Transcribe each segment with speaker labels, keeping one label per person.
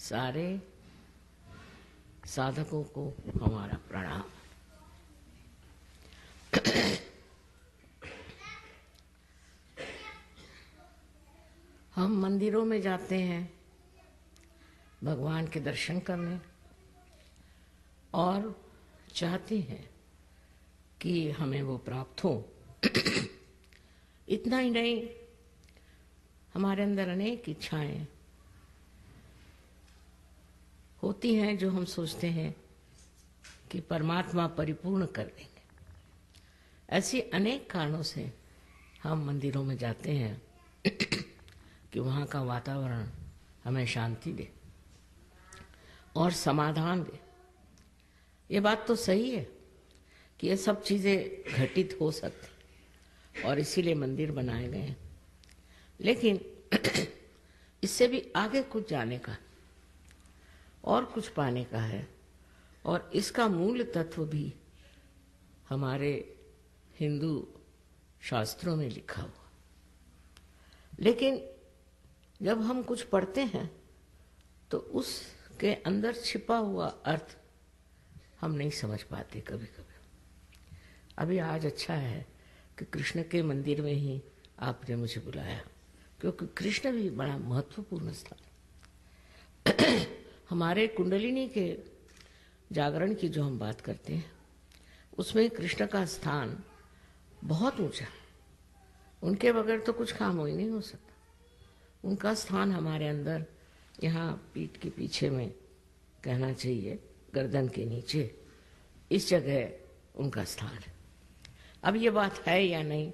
Speaker 1: सारे साधकों को हमारा प्रणाम। हम मंदिरों में जाते हैं भगवान के दर्शन करने और चाहते हैं कि हमें वो प्राप्त हो। इतना ही नहीं, हमारे अंदर अनेक इच्छाएं होती हैं जो हम सोचते हैं कि परमात्मा परिपूर्ण कर देंगे। ऐसी अनेक कारणों से हम मंदिरों में जाते हैं कि वहाँ का वातावरण हमें शांति दे और समाधान दे। ये बात तो सही है कि ये सब चीज़ें घटित हो सकती और इसीलिए मंदिर बनाए गए हैं, लेकिन इससे भी आगे कुछ जाने का और कुछ पाने का है, और इसका मूल तत्व भी हमारे हिंदू शास्त्रों में लिखा हुआ। लेकिन जब हम कुछ पढ़ते हैं तो उसके अंदर छिपा हुआ अर्थ हम नहीं समझ पाते कभी कभी। अभी आज अच्छा है कि कृष्ण के मंदिर में ही आपने मुझे बुलाया, क्योंकि कृष्ण भी बड़ा महत्वपूर्ण स्थान। हमारे कुंडलिनी के जागरण की जो हम बात करते हैं उसमें कृष्ण का स्थान बहुत ऊंचा है। उनके बगैर तो कुछ काम ही नहीं हो सकता। उनका स्थान हमारे अंदर, यहाँ पीठ के पीछे में कहना चाहिए, गर्दन के नीचे, इस जगह उनका स्थान है। अब ये बात है या नहीं,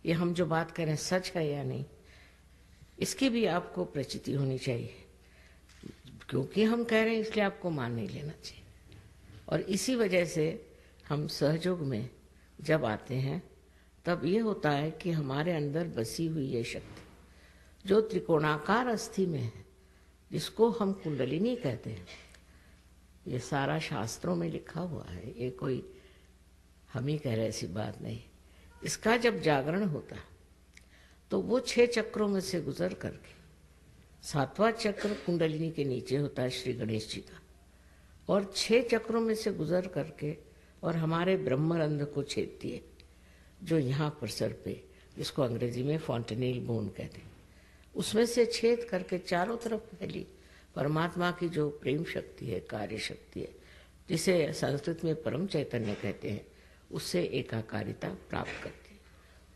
Speaker 1: ये हम जो बात करें सच है या नहीं, इसकी भी आपको प्रचिति होनी चाहिए। क्योंकि हम कह रहे हैं इसलिए आपको मान नहीं लेना चाहिए। और इसी वजह से हम सहयोग में जब आते हैं तब ये होता है कि हमारे अंदर बसी हुई ये शक्ति जो त्रिकोणाकार अस्थि में है, जिसको हम कुंडलिनी कहते हैं, ये सारा शास्त्रों में लिखा हुआ है। ये कोई हम ही कह रहे ऐसी बात नहीं। इसका जब जागरण होता है तो वो 6 चक्रों में से गुजर करके 7वां चक्र कुंडलिनी के नीचे होता है श्री गणेश जी का, और 6 चक्रों में से गुजर करके और हमारे ब्रह्मरंध्र को छेदती है, जो यहाँ पर सर पे, जिसको अंग्रेजी में फॉन्टेनेल बोन कहते हैं, उसमें से छेद करके चारों तरफ फैली परमात्मा की जो प्रेम शक्ति है, कार्य शक्ति है, जिसे संस्कृत में परम चैतन्य कहते हैं, उससे एकाकारिता प्राप्त करती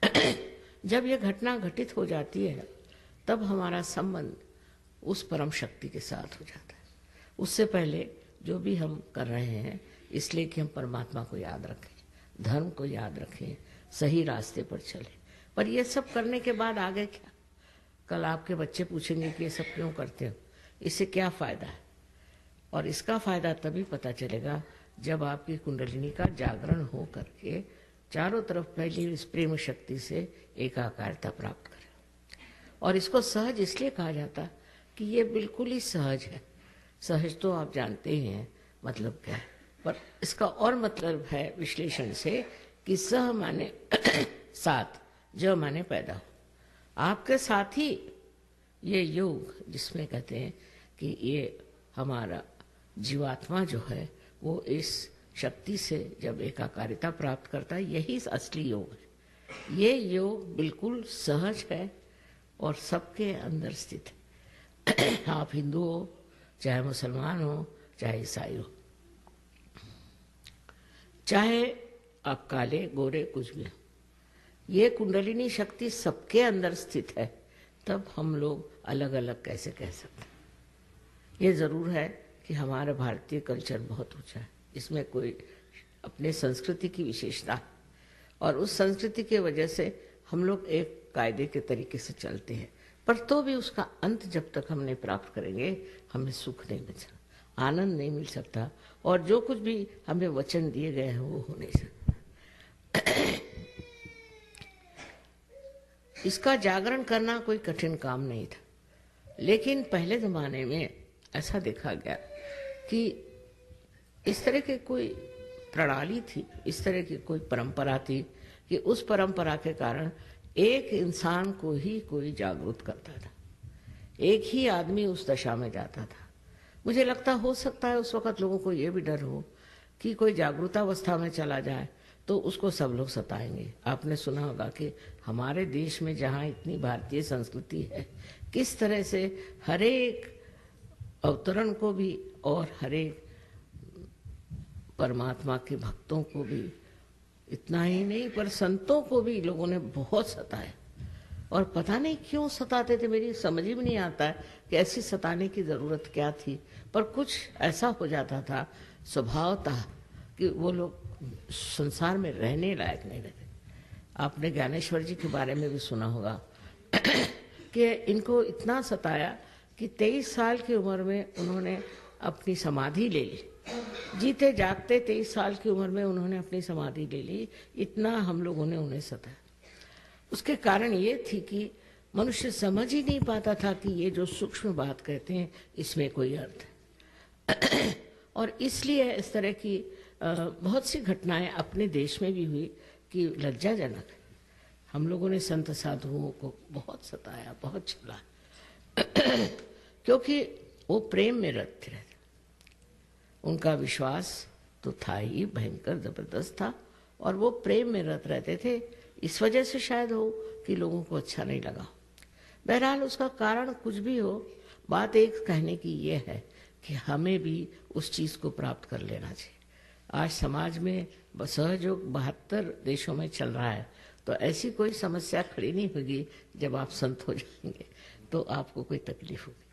Speaker 1: है। जब यह घटना घटित हो जाती है तब हमारा संबंध उस परम शक्ति के साथ हो जाता है। उससे पहले जो भी हम कर रहे हैं इसलिए कि हम परमात्मा को याद रखें, धर्म को याद रखें, सही रास्ते पर चलें। पर ये सब करने के बाद आगे क्या? कल आपके बच्चे पूछेंगे कि ये सब क्यों करते हो, इससे क्या फ़ायदा है? और इसका फ़ायदा तभी पता चलेगा जब आपकी कुंडलिनी का जागरण हो करके चारों तरफ फैली इस प्रेम शक्ति से एकाकारता प्राप्त करें। और इसको सहज इसलिए कहा जाता कि ये बिल्कुल ही सहज है। सहज तो आप जानते ही हैं मतलब क्या है, पर इसका और मतलब है विश्लेषण से कि सह माने साथ, ज माने पैदा हो। आपके साथ ही ये योग, जिसमें कहते हैं कि ये हमारा जीवात्मा जो है वो इस शक्ति से जब एकाकारिता प्राप्त करता है, यही असली योग है। ये योग बिल्कुल सहज है और सबके अंदर स्थित है। आप हिंदू हो, चाहे मुसलमान हो, चाहे ईसाई हो, चाहे आप काले गोरे कुछ भी हो, ये कुंडलिनी शक्ति सबके अंदर स्थित है। तब हम लोग अलग अलग कैसे कह सकते हैं? ये ज़रूर है कि हमारा भारतीय कल्चर बहुत ऊंचा है, इसमें कोई अपने संस्कृति की विशेषता है, और उस संस्कृति के वजह से हम लोग एक कायदे के तरीके से चलते हैं। पर तो भी उसका अंत जब तक हम नहीं प्राप्त करेंगे हमें सुख नहीं मिल सकता, आनंद नहीं मिल सकता, और जो कुछ भी हमें वचन दिए गए हैं वो हो नहीं सकता। इसका जागरण करना कोई कठिन काम नहीं था, लेकिन पहले ज़माने में ऐसा देखा गया कि इस तरह की कोई प्रणाली थी, इस तरह की कोई परंपरा थी कि उस परंपरा के कारण एक इंसान को ही कोई जागरूक करता था, एक ही आदमी उस दशा में जाता था। मुझे लगता हो सकता है उस वक़्त लोगों को ये भी डर हो कि कोई जागरूकतावस्था में चला जाए तो उसको सब लोग सताएंगे। आपने सुना होगा कि हमारे देश में जहाँ इतनी भारतीय संस्कृति है, किस तरह से हर एक अवतरण को भी और हर एक परमात्मा के भक्तों को भी, इतना ही नहीं पर संतों को भी लोगों ने बहुत सताया। और पता नहीं क्यों सताते थे, मेरी समझ ही में नहीं आता है कि ऐसी सताने की ज़रूरत क्या थी, पर कुछ ऐसा हो जाता था स्वभावतः कि वो लोग संसार में रहने लायक नहीं रहते। आपने ज्ञानेश्वर जी के बारे में भी सुना होगा कि इनको इतना सताया कि 23 साल की उम्र में उन्होंने अपनी समाधि ले ली। जीते जागते 23 साल की उम्र में उन्होंने अपनी समाधि ले ली। इतना हम लोगों ने उन्हें सताया। उसके कारण ये थी कि मनुष्य समझ ही नहीं पाता था कि ये जो सूक्ष्म बात कहते हैं इसमें कोई अर्थ है। और इसलिए इस तरह की बहुत सी घटनाएं अपने देश में भी हुई कि लज्जाजनक। हम लोगों ने संत साधुओं को बहुत सताया, बहुत छला क्योंकि वो प्रेम में रत थे। उनका विश्वास तो था ही, भयंकर जबरदस्त था, और वो प्रेम में रत रहते थे। इस वजह से शायद हो कि लोगों को अच्छा नहीं लगा। बहरहाल उसका कारण कुछ भी हो, बात एक कहने की ये है कि हमें भी उस चीज़ को प्राप्त कर लेना चाहिए। आज समाज में सहयोग 72 देशों में चल रहा है, तो ऐसी कोई समस्या खड़ी नहीं होगी जब आप संत हो जाएंगे तो आपको कोई तकलीफ होगी।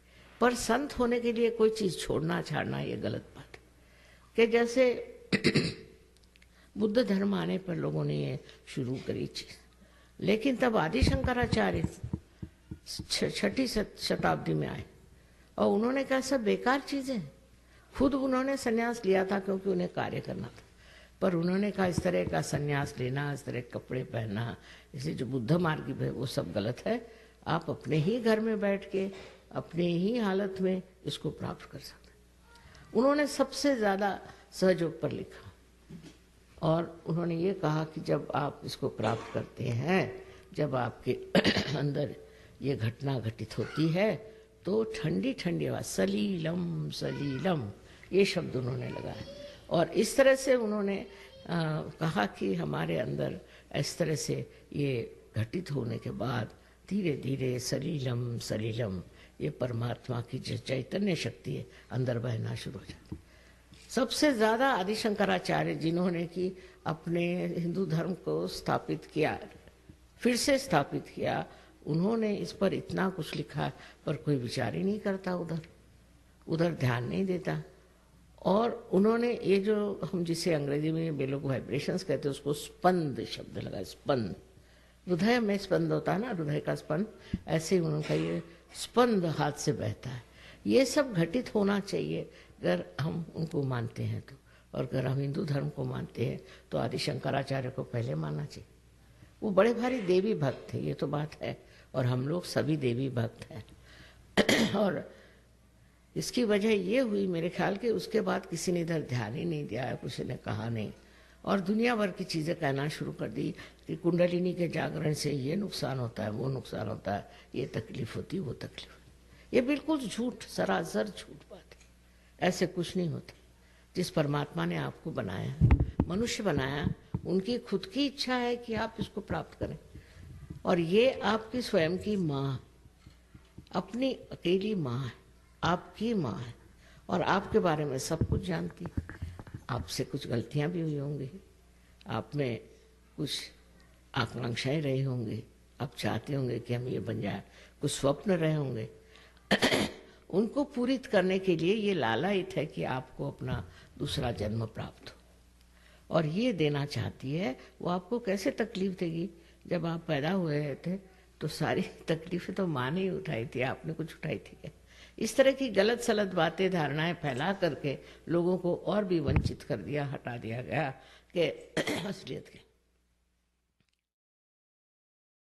Speaker 1: पर संत होने के लिए कोई चीज़ छोड़ना छाड़ना ये गलत बात है। कि जैसे बुद्ध धर्म आने पर लोगों ने ये शुरू करी चीज़, लेकिन तब आदि शंकराचार्य 6ठी शताब्दी में आए और उन्होंने कहा सब बेकार चीज़ें। खुद उन्होंने संन्यास लिया था क्योंकि उन्हें कार्य करना था, पर उन्होंने कहा इस तरह का संन्यास लेना, इस तरह के कपड़े पहनना, इसे जो बुद्ध मार्ग है वो सब गलत है। आप अपने ही घर में बैठ के अपने ही हालत में इसको प्राप्त कर सकते हैं। उन्होंने सबसे ज़्यादा सहयोग पर लिखा और उन्होंने ये कहा कि जब आप इसको प्राप्त करते हैं, जब आपके अंदर ये घटना घटित होती है तो ठंडी ठंडी आवाज़ सलीलम सलीलम, ये शब्द उन्होंने लगाया। और इस तरह से उन्होंने कहा कि हमारे अंदर इस तरह से ये घटित होने के बाद धीरे धीरे सलीलम सलीलम, ये परमात्मा की जो चैतन्य शक्ति है अंदर बहना शुरू हो जाती है। सबसे ज़्यादा आदि शंकराचार्य जिन्होंने कि अपने हिंदू धर्म को स्थापित किया, फिर से स्थापित किया, उन्होंने इस पर इतना कुछ लिखा, पर कोई विचार ही नहीं करता, उधर ध्यान नहीं देता। और उन्होंने ये जो हम जिसे अंग्रेजी में वे लोग वाइब्रेशंस कहते हैं, उसको स्पंद शब्द लगा। स्पंद, हृदय में स्पंद होता है ना, हृदय का स्पंद, ऐसे ही उन्होंने कहा ये स्पंद हाथ से बहता है। ये सब घटित होना चाहिए अगर हम उनको मानते हैं तो। और अगर हम हिंदू धर्म को मानते हैं तो आदि शंकराचार्य को पहले मानना चाहिए। वो बड़े भारी देवी भक्त थे, ये तो बात है, और हम लोग सभी देवी भक्त हैं। और इसकी वजह ये हुई मेरे ख्याल के उसके बाद किसी ने इधर ध्यान ही नहीं दिया, किसी ने कहा नहीं, और दुनिया भर की चीज़ें कहना शुरू कर दी कि कुंडलिनी के जागरण से ये नुकसान होता है, वो नुकसान होता है, ये तकलीफ होती है, वो तकलीफ होती है। ये बिल्कुल झूठ, सरासर झूठ बात है। ऐसे कुछ नहीं होता। जिस परमात्मा ने आपको बनाया, मनुष्य बनाया, उनकी खुद की इच्छा है कि आप इसको प्राप्त करें। और ये आपकी स्वयं की माँ, अपनी अकेली माँ है, आपकी माँ है, और आपके बारे में सब कुछ जानती है। आपसे कुछ गलतियाँ भी हुई होंगी, आप में कुछ आकांक्षाएं रही होंगी, आप चाहते होंगे कि हम ये बन जाए, कुछ स्वप्न रहे होंगे। उनको पूरित करने के लिए ये लालायित है कि आपको अपना दूसरा जन्म प्राप्त हो, और ये देना चाहती है। वो आपको कैसे तकलीफ देगी? जब आप पैदा हुए थे तो सारी तकलीफें तो माँ ने ही उठाई थी, आपने कुछ उठाई थी क्या? इस तरह की गलत सलत बातें, धारणाएं फैला करके लोगों को और भी वंचित कर दिया, हटा दिया गया कि असलियत के